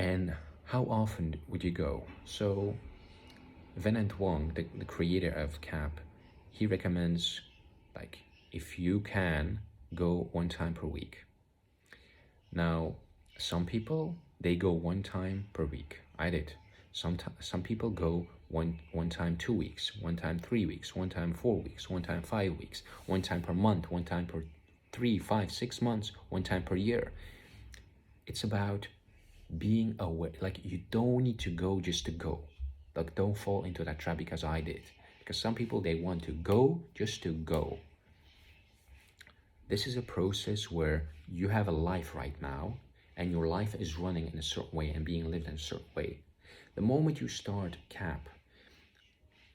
And how often would you go? So Venant Wong, the creator of KAP, he recommends, like, if you can, go 1 time per week. Now, some people, they go 1 time per week. I did. Some people go one time 2 weeks, 1 time 3 weeks, 1 time 4 weeks, 1 time 5 weeks, 1 time per month, 1 time per 3, 5, 6 months, 1 time per year. It's about being aware. Like, you don't need to go just to go. Like, don't fall into that trap, because I did. Because some people, they want to go just to go. This is a process where you have a life right now, and your life is running in a certain way and being lived in a certain way. The moment you start KAP,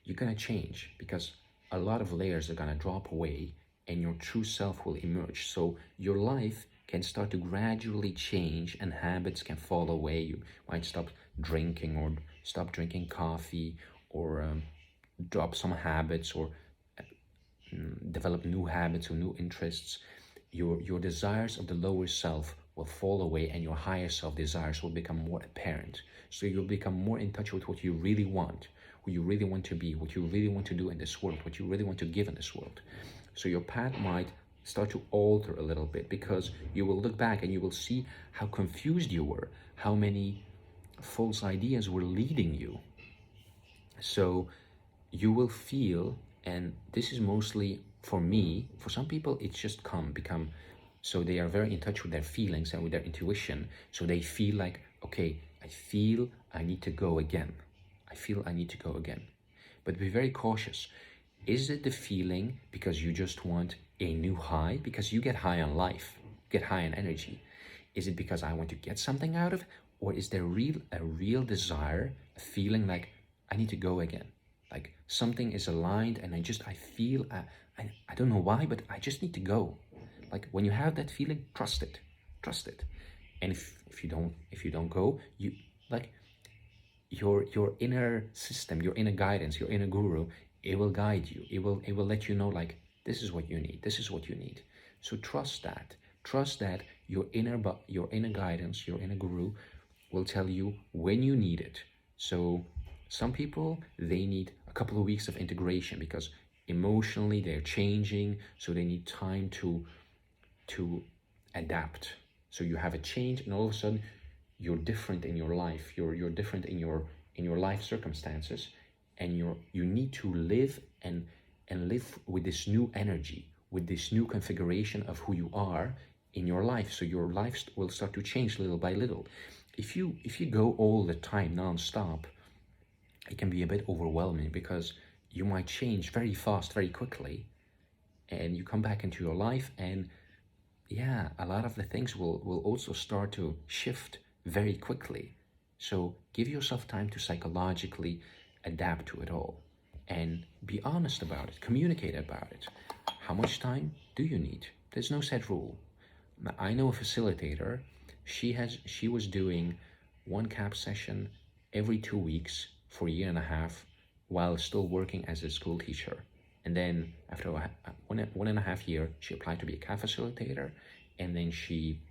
you're gonna change, because a lot of layers are gonna drop away and your true self will emerge. So your life can start to gradually change and habits can fall away. You might stop drinking or stop drinking coffee, or drop some habits, or develop new habits or new interests. Your desires of the lower self will fall away, and your higher self desires will become more apparent. So you'll become more in touch with what you really want, who you really want to be, what you really want to do in this world, what you really want to give in this world. So your path might start to alter a little bit, because you will look back and you will see how confused you were, how many false ideas were leading you. So you will feel, and this is mostly for me, for some people it's just become, so they are very in touch with their feelings and with their intuition. So they feel like, okay, I feel I need to go again. I feel I need to go again. But be very cautious. Is it the feeling because you just want a new high? Because you get high on life, get high on energy. Is it because I want to get something out of it? Or is there a real desire, a feeling like I need to go again? Like something is aligned and I feel, I don't know why, but I just need to go. Like when you have that feeling, trust it. And if you don't go, you like your inner system, your inner guidance, your inner guru, it will guide you. It will let you know, like, this is what you need. This is what you need. So trust that. Trust that your inner guidance, your inner guru will tell you when you need it. So some people, they need a couple of weeks of integration because emotionally they're changing, so they need time to adapt. So you have a change, and all of a sudden you're different in your life. You're different in your life circumstances, and you need to live and live with this new energy, with this new configuration of who you are in your life. So your life will start to change little by little. If you go all the time non-stop, it can be a bit overwhelming, because you might change very fast, very quickly, and you come back into your life, and yeah, a lot of the things will also start to shift very quickly. So give yourself time to psychologically adapt to it all, and be honest about it, communicate about it. How much time do you need? There's no set rule. I know a facilitator, she was doing 1 KAP session every 2 weeks for a year and a half while still working as a school teacher. And then after 1.5 years, she applied to be a KAP facilitator, and then she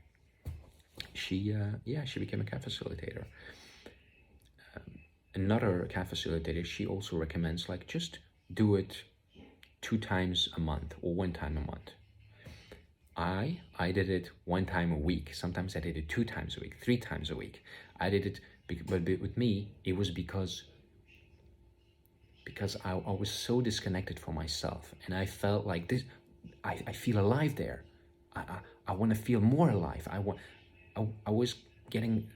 became a KAP facilitator. Another KAP facilitator, she also recommends, like, just do it 2 times a month or 1 time a month. I did it 1 time a week. Sometimes I did it 2 times a week, 3 times a week. I did it, but with me, it was because I was so disconnected from myself, and I felt like this. I feel alive there. I want to feel more alive. I was getting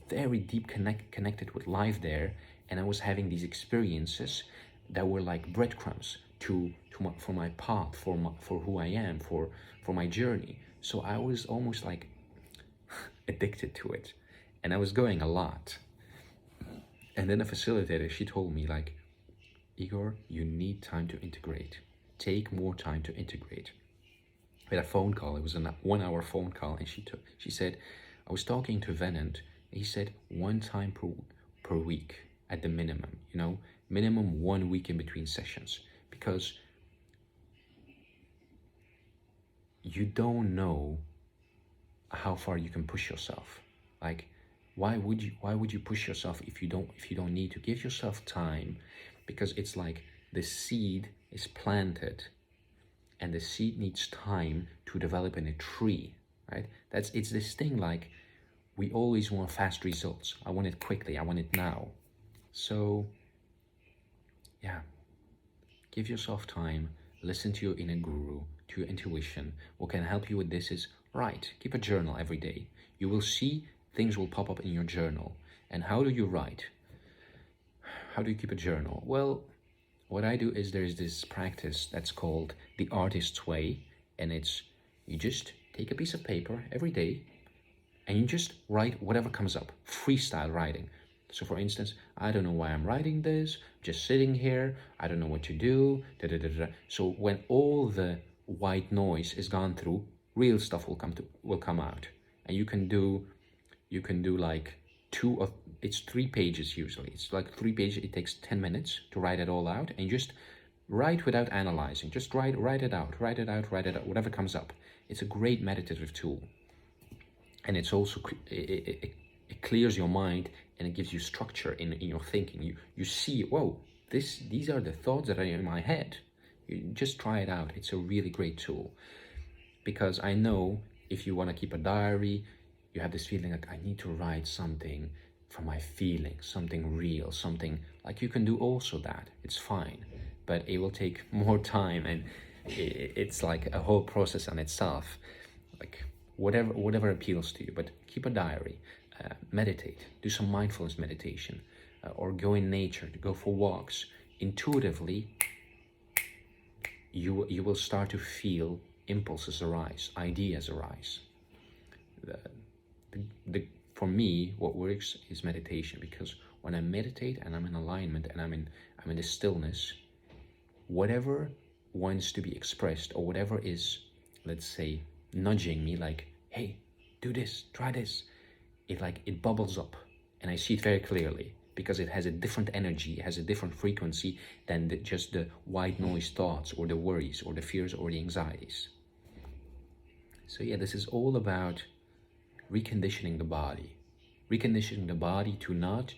very deep connected with life there, and I was having these experiences that were like breadcrumbs for my path, for who I am, for my journey. So I was almost like addicted to it, and I was going a lot. And then a facilitator, she told me, like, Igor, you need time to integrate. Take more time to integrate. We had a phone call. It was a 1 hour phone call, and she said, I was talking to Venant. He said 1 time per week at the minimum. Minimum 1 week in between sessions, because you don't know how far you can push yourself. Like, Why would you push yourself if you don't need to? Give yourself time, because it's like the seed is planted and the seed needs time to develop in a tree, right? It's this thing like we always want fast results. I want it quickly, I want it now. So yeah, give yourself time, listen to your inner guru, to your intuition. What can help you with this is write. Keep a journal every day. You will see things will pop up in your journal. And how do you write? How do you keep a journal? Well, what I do is there's this practice that's called the artist's way, and it's you just take a piece of paper every day and you just write whatever comes up, freestyle writing. So for instance, I don't know why I'm writing this, just sitting here, I don't know what to do, da, da, da, da. So when all the white noise is gone through, real stuff will come out. And you can do like it's 3 pages usually. It's like 3 pages, it takes 10 minutes to write it all out, and just write without analyzing. Just write it out, whatever comes up. It's a great meditative tool. And it's also, it clears your mind, and it gives you structure in your thinking. You see, whoa, these are the thoughts that are in my head. You just try it out. It's a really great tool. Because I know if you want to keep a diary, you have this feeling like I need to write something from my feelings, something real, something like you can do also that. It's fine, but it will take more time, and it's like a whole process on itself. Like whatever appeals to you, but keep a diary, meditate, do some mindfulness meditation, or go in nature, to go for walks. Intuitively, you will start to feel impulses arise, ideas arise. For me, what works is meditation, because when I meditate and I'm in alignment and I'm in the stillness, whatever wants to be expressed, or whatever is, let's say, nudging me like, hey, do this, try this, it bubbles up, and I see it very clearly, because it has a different energy, it has a different frequency than just the white noise thoughts, or the worries, or the fears, or the anxieties. So yeah, this is all about reconditioning the body to not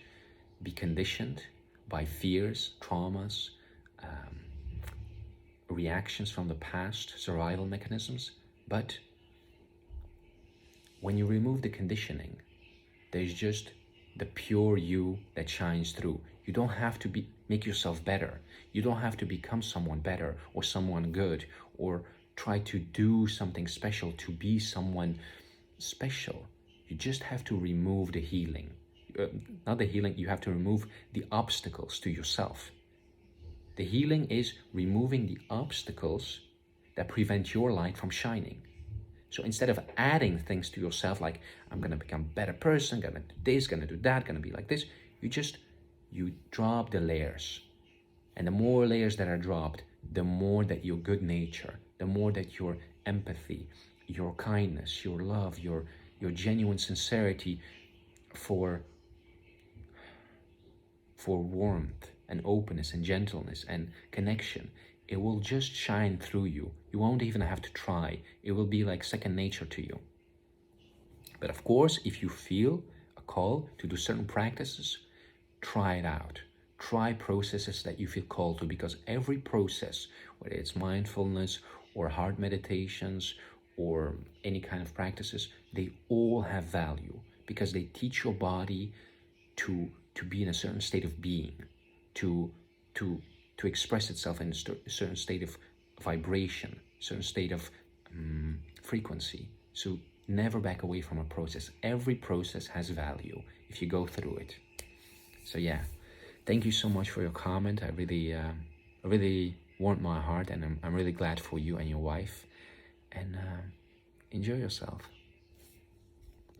be conditioned by fears, traumas, reactions from the past, survival mechanisms. But when you remove the conditioning, there's just the pure you that shines through. You don't have to make yourself better. You don't have to become someone better or someone good, or try to do something special to be someone special. You just have to remove the healing. Not the healing, you have to remove the obstacles to yourself. The healing is removing the obstacles that prevent your light from shining. So instead of adding things to yourself, like, I'm gonna become a better person, gonna do this, gonna do that, gonna be like this, you drop the layers. And the more layers that are dropped, the more that your good nature, the more that your empathy, your kindness, your love, your genuine sincerity for warmth and openness and gentleness and connection, it will just shine through you. You won't even have to try. It will be like second nature to you. But of course, if you feel a call to do certain practices, try it out. Try processes that you feel called to, because every process, whether it's mindfulness or heart meditations or any kind of practices, they all have value, because they teach your body to be in a certain state of being, to express itself in a certain state of vibration, certain state of frequency. So never back away from a process. Every process has value if you go through it. So yeah, thank you so much for your comment. I really warmed my heart, and I'm really glad for you and your wife. And enjoy yourself.